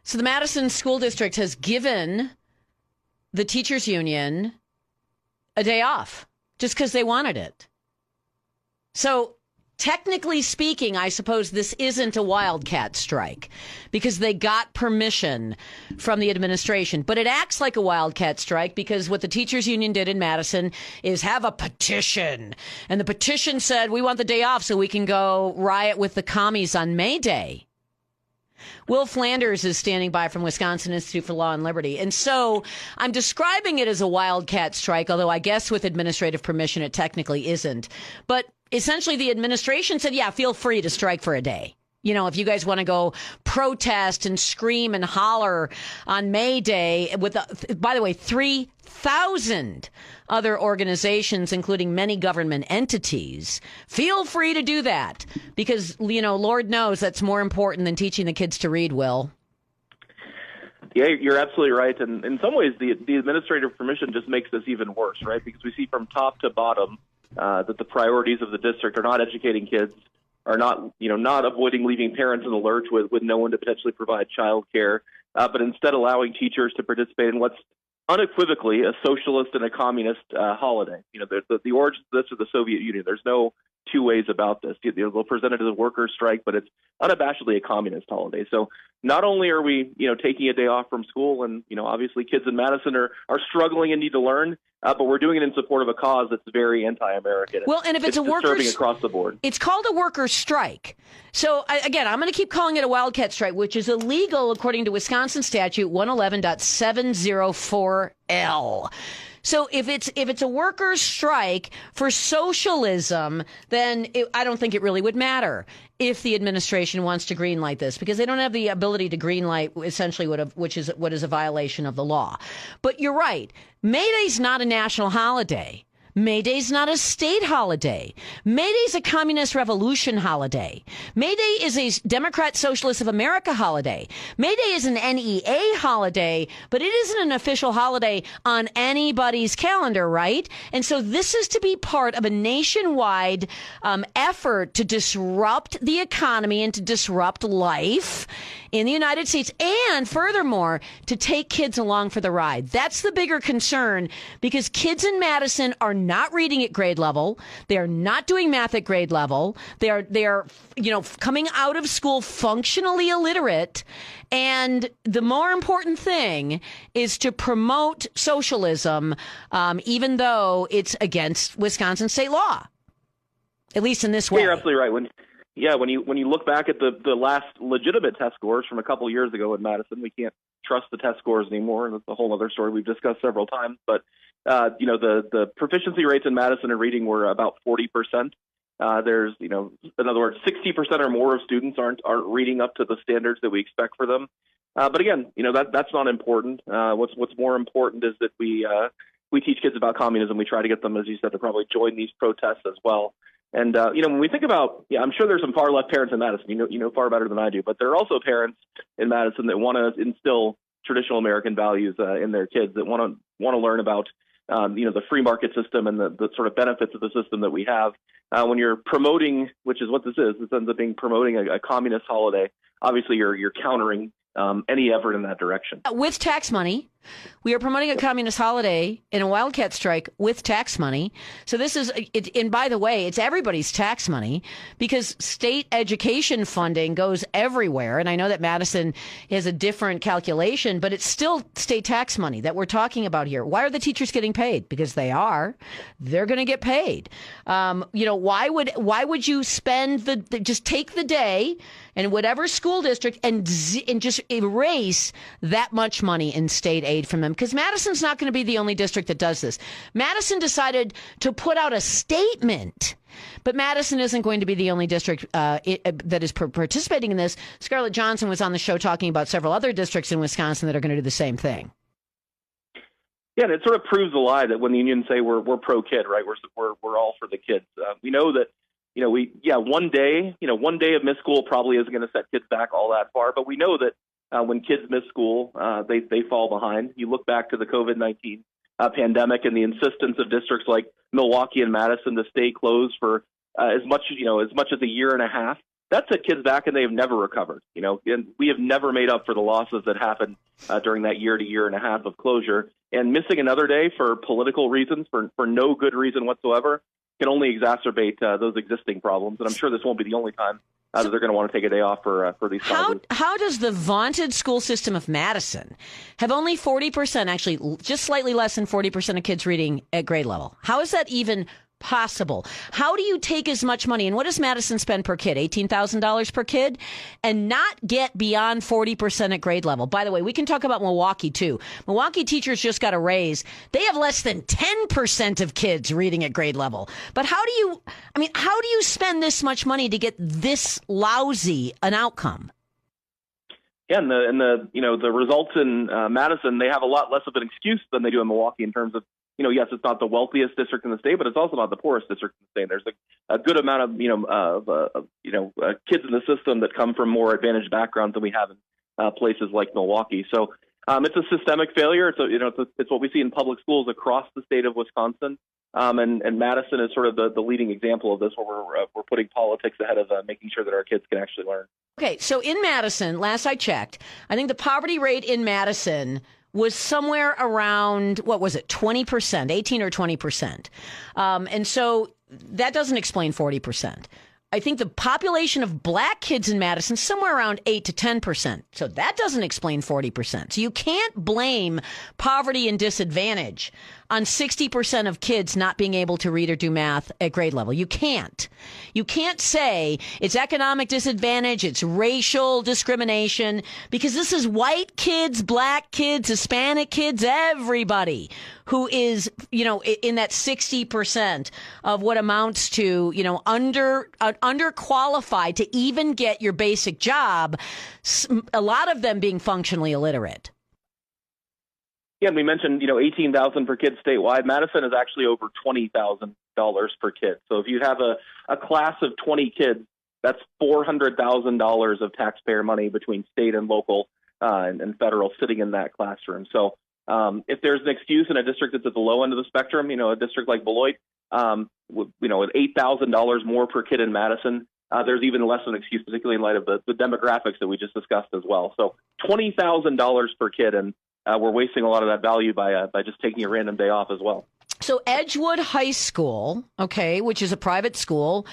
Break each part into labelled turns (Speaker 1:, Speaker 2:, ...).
Speaker 1: So the Madison School District has given the teachers union a day off just because they wanted it. So technically speaking, I suppose this isn't a wildcat strike because they got permission from the administration. But it acts like a wildcat strike because what the teachers union did in Madison is have a petition. And the petition said, we want the day off so we can go riot with the commies on May Day. Will Flanders is standing by from Wisconsin Institute for Law and Liberty. And so I'm describing it as a wildcat strike, although I guess with administrative permission it technically isn't. But essentially the administration said, yeah, feel free to strike for a day. You know, if you guys want to go protest and scream and holler on May Day with, by the way, 3,000 other organizations, including many government entities, feel free to do that because, you know, Lord knows that's more important than teaching the kids to read, Will.
Speaker 2: Yeah, you're absolutely right. And in some ways, the administrative permission just makes this even worse, right? Because we see from top to bottom that the priorities of the district are not educating kids, are not avoiding leaving parents in the lurch with no one to potentially provide child care, but instead allowing teachers to participate in what's unequivocally a socialist and a communist holiday. You know, the origins of this are the Soviet Union. There's no two ways about this. They'll present it as a workers' strike, but it's unabashedly a communist holiday. So not only are we, taking a day off from school, and obviously kids in Madison are struggling and need to learn, but we're doing it in support of a cause that's very anti-American.
Speaker 1: Well, and if it's a workers'
Speaker 2: across the board, it's
Speaker 1: called a workers' strike. So again, I'm going to keep calling it a wildcat strike, which is illegal according to Wisconsin statute 111.704L. So if it's a workers' strike for socialism, then I don't think it really would matter if the administration wants to greenlight this, because they don't have the ability to greenlight essentially what is a violation of the law. But you're right. May Day's not a national holiday. May Day's not a state holiday. May Day's a communist revolution holiday. May Day is a Democrat Socialist of America holiday. May Day is an NEA holiday, but it isn't an official holiday on anybody's calendar, right? And so this is to be part of a nationwide effort to disrupt the economy and to disrupt life in the United States, and furthermore, to take kids along for the ride. That's the bigger concern, because kids in Madison are not reading at grade level. They are not doing math at grade level. They are coming out of school functionally illiterate. And the more important thing is to promote socialism, even though it's against Wisconsin state law, at least in this way.
Speaker 2: You're absolutely right. When you look back at the last legitimate test scores from a couple of years ago in Madison, we can't trust the test scores anymore. That's a whole other story we've discussed several times. But the proficiency rates in Madison in reading were about 40%. There's in other words, 60% or more of students aren't reading up to the standards that we expect for them. But again, that's not important. What's more important is that we teach kids about communism. We try to get them, as you said, to probably join these protests as well. And, when we think about, I'm sure there's some far left parents in Madison, you know far better than I do, but there are also parents in Madison that want to instill traditional American values in their kids, that want to learn about, the free market system and the sort of benefits of the system that we have. When you're promoting, which is what this ends up being promoting a communist holiday, obviously you're countering any effort in that direction.
Speaker 1: With tax money. We are promoting a communist holiday in a wildcat strike with tax money. So this is, and by the way, it's everybody's tax money, because state education funding goes everywhere. And I know that Madison has a different calculation, but it's still state tax money that we're talking about here. Why are the teachers getting paid? Because they are. They're going to get paid. Why would you spend just take the day in whatever school district and just erase that much money in state aid from them? Because Madison's not going to be the only district that does this. Madison decided to put out a statement, but Madison isn't going to be the only district that is participating in this. Scarlett Johnson was on the show talking about several other districts in Wisconsin that are going to do the same thing.
Speaker 2: Yeah, and it sort of proves the lie that when the unions say we're pro-kid, right? We're all for the kids. We know that one day of missed school probably isn't going to set kids back all that far, but we know that when kids miss school, they fall behind. You look back to the COVID-19 pandemic and the insistence of districts like Milwaukee and Madison to stay closed for as much as a year and a half. that set kids back and they've never recovered. And we have never made up for the losses that happened during that year to year and a half of closure. And missing another day for political reasons, for no good reason whatsoever, can only exacerbate those existing problems. And I'm sure this won't be the only time that they're going to want to take a day off for these causes.
Speaker 1: How does the vaunted school system of Madison have only 40%, actually just slightly less than 40% of kids reading at grade level? How is that even possible? How do you take as much money, and what does Madison spend per kid, $18,000 per kid, and not get beyond 40% at grade level? By the way, we can talk about Milwaukee too. Milwaukee teachers just got a raise. They have less than 10% of kids reading at grade level. But how do you spend this much money to get this lousy an outcome?
Speaker 2: Yeah, and the results in Madison, they have a lot less of an excuse than they do in Milwaukee in terms of, yes, it's not the wealthiest district in the state, but it's also not the poorest district in the state. There's a good amount of kids in the system that come from more advantaged backgrounds than we have in places like Milwaukee. So it's a systemic failure. It's what we see in public schools across the state of Wisconsin, and Madison is sort of the leading example of this, where we're putting politics ahead of making sure that our kids can actually learn.
Speaker 1: Okay, so in Madison, last I checked, I think the poverty rate in Madison was somewhere around, 20%, 18 or 20%. And so that doesn't explain 40%. I think the population of black kids in Madison is somewhere around 8 to 10%. So that doesn't explain 40%. So you can't blame poverty and disadvantage on 60% of kids not being able to read or do math at grade level. You can't. You can't say it's economic disadvantage, it's racial discrimination, because this is white kids, black kids, Hispanic kids, everybody who is, in that 60% of what amounts to, underqualified to even get your basic job, a lot of them being functionally illiterate.
Speaker 2: Yeah, and we mentioned, $18,000 per kid statewide. Madison is actually over $20,000 per kid. So if you have a class of 20 kids, that's $400,000 of taxpayer money between state and local and federal sitting in that classroom. So if there's an excuse in a district that's at the low end of the spectrum, a district like Beloit, with $8,000 more per kid in Madison, there's even less of an excuse, particularly in light of the demographics that we just discussed as well. So $20,000 per kid, and we're wasting a lot of that value by just taking a random day off as well.
Speaker 1: So Edgewood High School, which is a private school,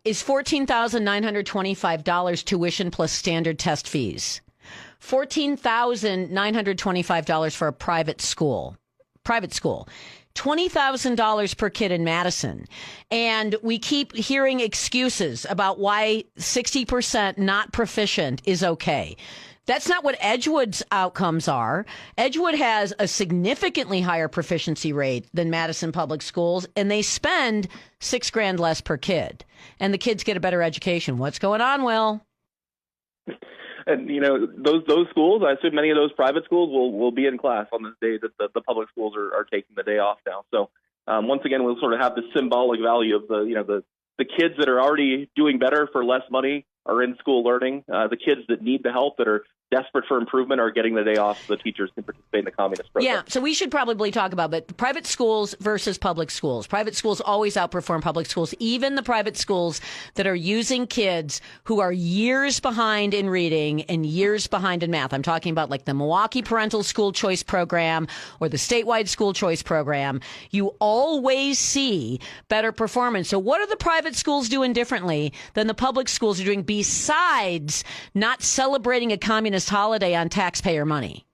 Speaker 1: is $14,925 tuition plus standard test fees. $14,925 for a private school. $20,000 per kid in Madison. And we keep hearing excuses about why 60% not proficient is okay. That's not what Edgewood's outcomes are. Edgewood has a significantly higher proficiency rate than Madison Public Schools, and they spend $6,000 less per kid. And the kids get a better education. What's going on, Will?
Speaker 2: And, those schools, I assume many of those private schools will be in class on this day that the public schools are taking the day off now. So once again, we'll sort of have the symbolic value of the kids that are already doing better for less money are in school learning. The kids that need the help, that are desperate for improvement, are getting the day off so the teachers can participate in the communist program.
Speaker 1: Yeah, so we should probably talk about private schools versus public schools. Private schools always outperform public schools, even the private schools that are using kids who are years behind in reading and years behind in math. I'm talking about like the Milwaukee Parental School Choice Program or the statewide school choice program. You always see better performance. So what are the private schools doing differently than the public schools are doing, besides not celebrating a communist holiday on taxpayer money?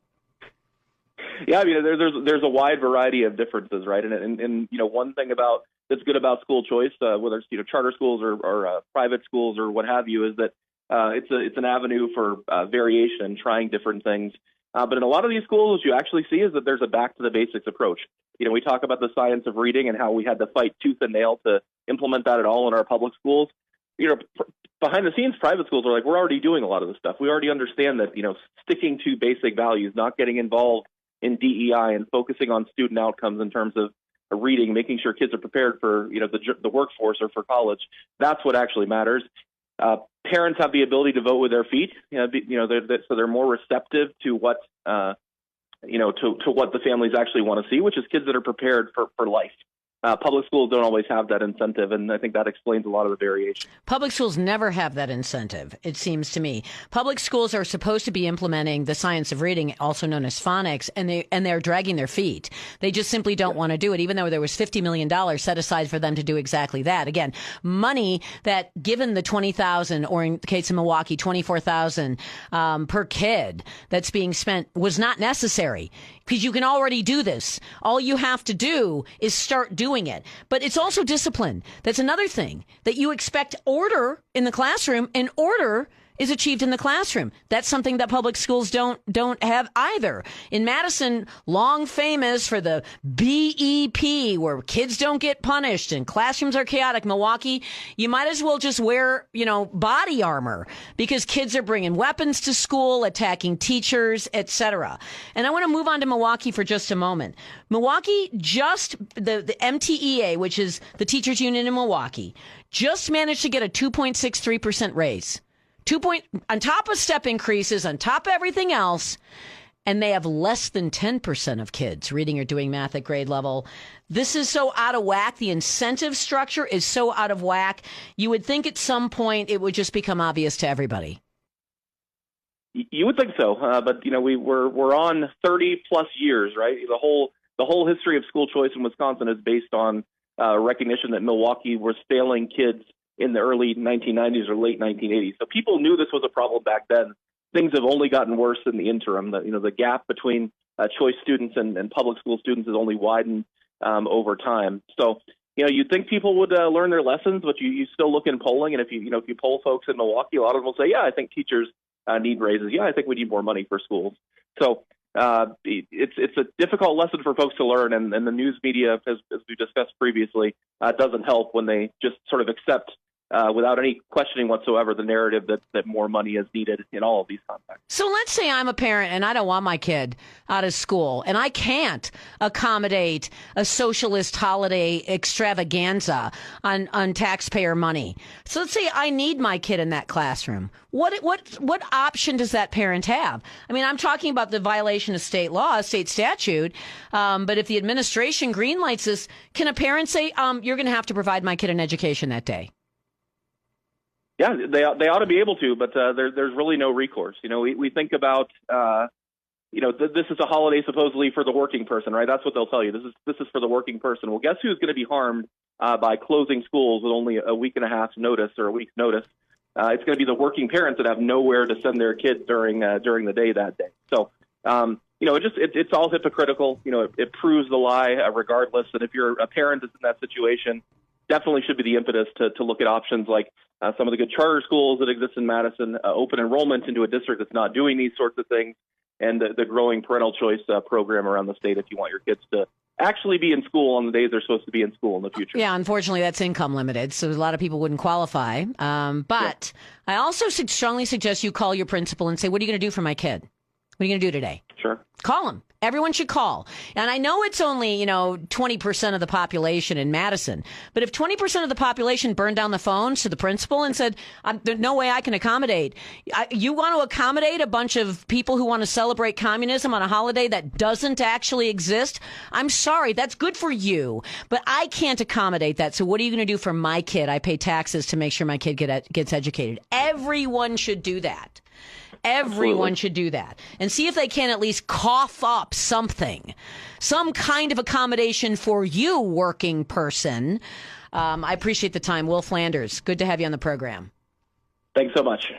Speaker 2: Yeah, there's a wide variety of differences, right? And one thing that's good about school choice, whether it's charter schools or private schools or what have you, is that it's an avenue for variation and trying different things. But in a lot of these schools, what you actually see is that there's a back to the basics approach. We talk about the science of reading and how we had to fight tooth and nail to implement that at all in our public schools. Behind the scenes, private schools are like, we're already doing a lot of this stuff. We already understand that, sticking to basic values, not getting involved in DEI and focusing on student outcomes in terms of reading, making sure kids are prepared for, the workforce or for college. That's what actually matters. Parents have the ability to vote with their feet, so they're more receptive to what, to what the families actually want to see, which is kids that are prepared for life. Public schools don't always have that incentive, and I think that explains a lot of the variation.
Speaker 1: Public schools never have that incentive, it seems to me. Public schools are supposed to be implementing the science of reading, also known as phonics, and they're dragging their feet. They just simply don't want to do it, even though there was $50 million set aside for them to do exactly that. Again, money that, given the $20,000, or in the case of Milwaukee, $24,000 per kid that's being spent, was not necessary, because you can already do this. All you have to do is start doing it. But it's also discipline. That's another thing, that you expect order in the classroom, and order is achieved in the classroom. That's something that public schools don't have either. In Madison, long famous for the BEP, where kids don't get punished and classrooms are chaotic. Milwaukee, you might as well just wear, body armor, because kids are bringing weapons to school, attacking teachers, etc. And I want to move on to Milwaukee for just a moment. Milwaukee, just the MTEA, which is the teachers union in Milwaukee, just managed to get a 2.63% raise. On top of step increases, on top of everything else, and they have less than 10% of kids reading or doing math at grade level. This is so out of whack. The incentive structure is so out of whack. You would think at some point it would just become obvious to everybody.
Speaker 2: You would think so, but we're on 30 plus years, right? The whole history of school choice in Wisconsin is based on recognition that Milwaukee was failing kids in the early 1990s or late 1980s. So people knew this was a problem back then. Things have only gotten worse in the interim. The gap between choice students and public school students has only widened over time. So, you'd think people would learn their lessons, but you still look in polling, and if you poll folks in Milwaukee, a lot of them will say, yeah, I think teachers need raises. Yeah, I think we need more money for schools. So it's a difficult lesson for folks to learn, and the news media, as we discussed previously, doesn't help when they just sort of accept without any questioning whatsoever the narrative that more money is needed in all of these contexts. So
Speaker 1: let's say I'm a parent and I don't want my kid out of school, and I can't accommodate a socialist holiday extravaganza on taxpayer money. So let's say I need my kid in that classroom. What option does that parent have? I mean, I'm talking about the violation of state law, state statute. But if the administration greenlights this, can a parent say, you're going to have to provide my kid an education that day?
Speaker 2: Yeah, they ought to be able to, but there's really no recourse. We think about, this is a holiday supposedly for the working person, right? That's what they'll tell you. This is for the working person. Well, guess who's going to be harmed by closing schools with only a week and a half's notice or a week's notice? It's going to be the working parents that have nowhere to send their kids during the day that day. So, it's all hypocritical. It proves the lie regardless. And if you're a parent that's in that situation, definitely should be the impetus to look at options like some of the good charter schools that exist in Madison, open enrollment into a district that's not doing these sorts of things, and the growing parental choice program around the state if you want your kids to actually be in school on the days they're supposed to be in school in the future.
Speaker 1: Yeah, unfortunately, that's income limited, so a lot of people wouldn't qualify. But I also strongly suggest you call your principal and say, what are you going to do for my kid? What are you going to do today?
Speaker 2: Sure.
Speaker 1: Call him. Everyone should call. And I know it's only, 20% of the population in Madison. But if 20% of the population burned down the phones to the principal and said, there's no way I can accommodate. You want to accommodate a bunch of people who want to celebrate communism on a holiday that doesn't actually exist? I'm sorry. That's good for you. But I can't accommodate that. So what are you going to do for my kid? I pay taxes to make sure my kid gets educated. Everyone should do that. Everyone should do that and see if they can at least cough up something, some kind of accommodation for you, working person. I appreciate the time. Will Flanders, good to have you on the program.
Speaker 2: Thanks so much.